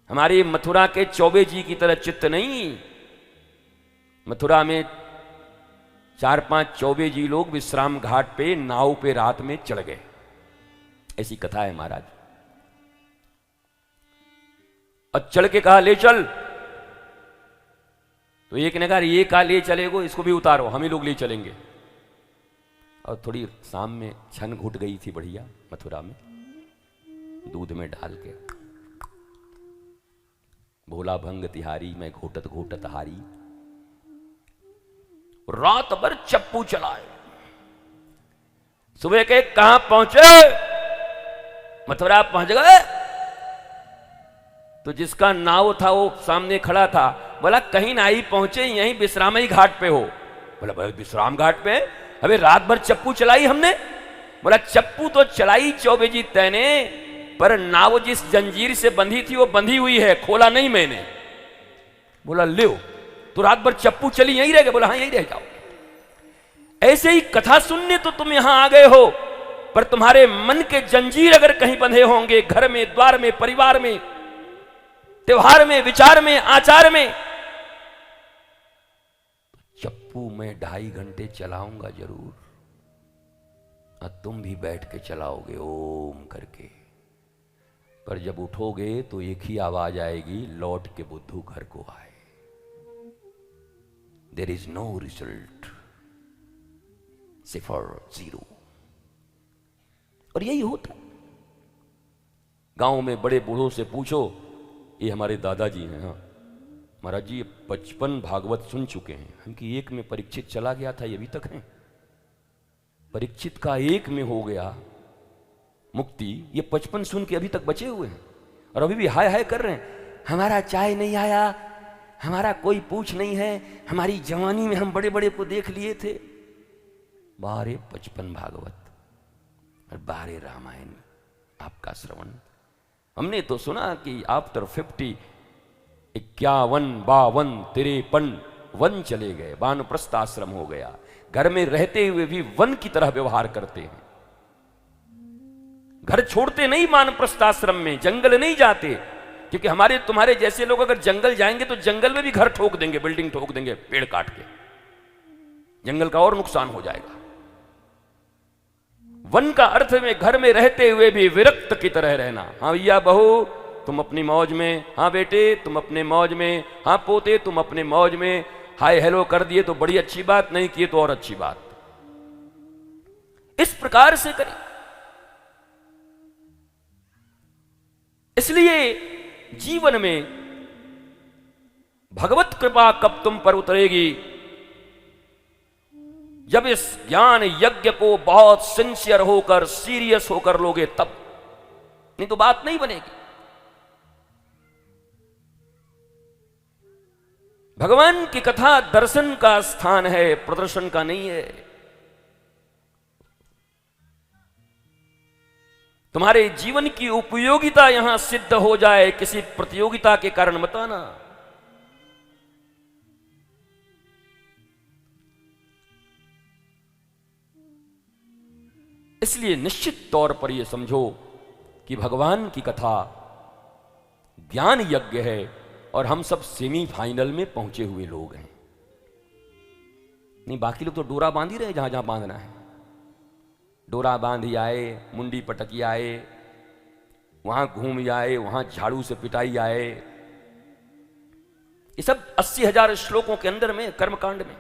हमारे मथुरा के चौबे जी की तरह चित्त नहीं। मथुरा में 4-5 चौबे जी लोग विश्राम घाट पे नाव पे रात में चढ़ गए, ऐसी कथा है महाराज। और चढ़ के कहा ले चल, तो एक ने कहा ये कहा ले चलेगो, इसको भी उतारो, हम ही लोग ले चलेंगे। और थोड़ी शाम में छन घुट गई थी बढ़िया मथुरा में, दूध में डाल के, भोला भंग तिहारी मैं घोटत घोटत हारी। रात भर चप्पू चलाए, सुबह के कहां पहुंचे, मथुरा पहुंच गए। तो जिसका नाव था वो सामने खड़ा था, बोला कहीं ना ही पहुंचे, यहीं विश्रामी घाट पे हो। बोला भाई विश्राम घाट पे, अबे रात भर चप्पू चलाई हमने। बोला चप्पू तो चलाई चौबे जी तैने, पर नाव जिस जंजीर से बंधी थी वो बंधी हुई है, खोला नहीं मैंने। बोला ले, तो रात भर चप्पू चली यहीं रह गए। बोला हाँ यहीं रह जाओ। ऐसे ही कथा सुनने तो तुम यहां आ गए हो, पर तुम्हारे मन के जंजीर अगर कहीं बंधे होंगे, घर में, द्वार में, परिवार में, त्योहार में, विचार में, आचार में, चप्पू मैं 2.5 घंटे चलाऊंगा जरूर, और तुम भी बैठ के चलाओगे ओम करके। पर जब उठोगे तो एक ही आवाज आएगी, लौट के बुद्धू घर को आए। देयर इज नो रिजल्ट, सिफर, जीरो। और यही होता है। गांव में बड़े बूढ़ों से पूछो, ये हमारे दादाजी हैं, हाँ महाराज जी 55 भागवत सुन चुके हैं हम, कि एक में परीक्षित चला गया था, ये अभी तक हैं। परीक्षित का एक में हो गया मुक्ति, ये 55 सुन के अभी तक बचे हुए हैं, और अभी भी हाय हाय कर रहे हैं, हमारा चाय नहीं आया, हमारा कोई पूछ नहीं है, हमारी जवानी में हम बड़े बड़े को देख लिए थे। 55 भागवत और 12 रामायण आपका श्रवण। हमने तो सुना कि आफ्टर 50 51, 52, 53 वन चले गए, वानप्रस्थ आश्रम हो गया। घर में रहते हुए भी वन की तरह व्यवहार करते हैं, घर छोड़ते नहीं, वानप्रस्थ आश्रम में जंगल नहीं जाते। क्योंकि हमारे तुम्हारे जैसे लोग अगर जंगल जाएंगे तो जंगल में भी घर ठोक देंगे, बिल्डिंग ठोक देंगे, पेड़ काट के, जंगल का और नुकसान हो जाएगा। वन का अर्थ में घर में रहते हुए भी विरक्त की तरह रहना। हाँ भैया बहू तुम अपनी मौज में, हाँ बेटे तुम अपने मौज में, हाँ पोते तुम अपने मौज में, हाय हेलो कर दिए तो बड़ी अच्छी बात, नहीं किए तो और अच्छी बात। इस प्रकार से करें। इसलिए जीवन में भगवत कृपा कब तुम पर उतरेगी, जब इस ज्ञान यज्ञ को बहुत सिंसियर होकर, सीरियस होकर लोगे तब, नहीं तो बात नहीं बनेगी। भगवान की कथा दर्शन का स्थान है, प्रदर्शन का नहीं है। तुम्हारे जीवन की उपयोगिता यहां सिद्ध हो जाए, किसी प्रतियोगिता के कारण मत आना। इसलिए निश्चित तौर पर यह समझो कि भगवान की कथा ज्ञान यज्ञ है, और हम सब सेमीफाइनल में पहुंचे हुए लोग हैं। नहीं, बाकी लोग तो डोरा बांध ही रहे जहां जहां बांधना है, डोरा बांध ही आए, मुंडी पटकी आए, वहां घूम आए, वहां झाड़ू से पिटाई आए। ये सब 80,000 श्लोकों के अंदर में कर्मकांड में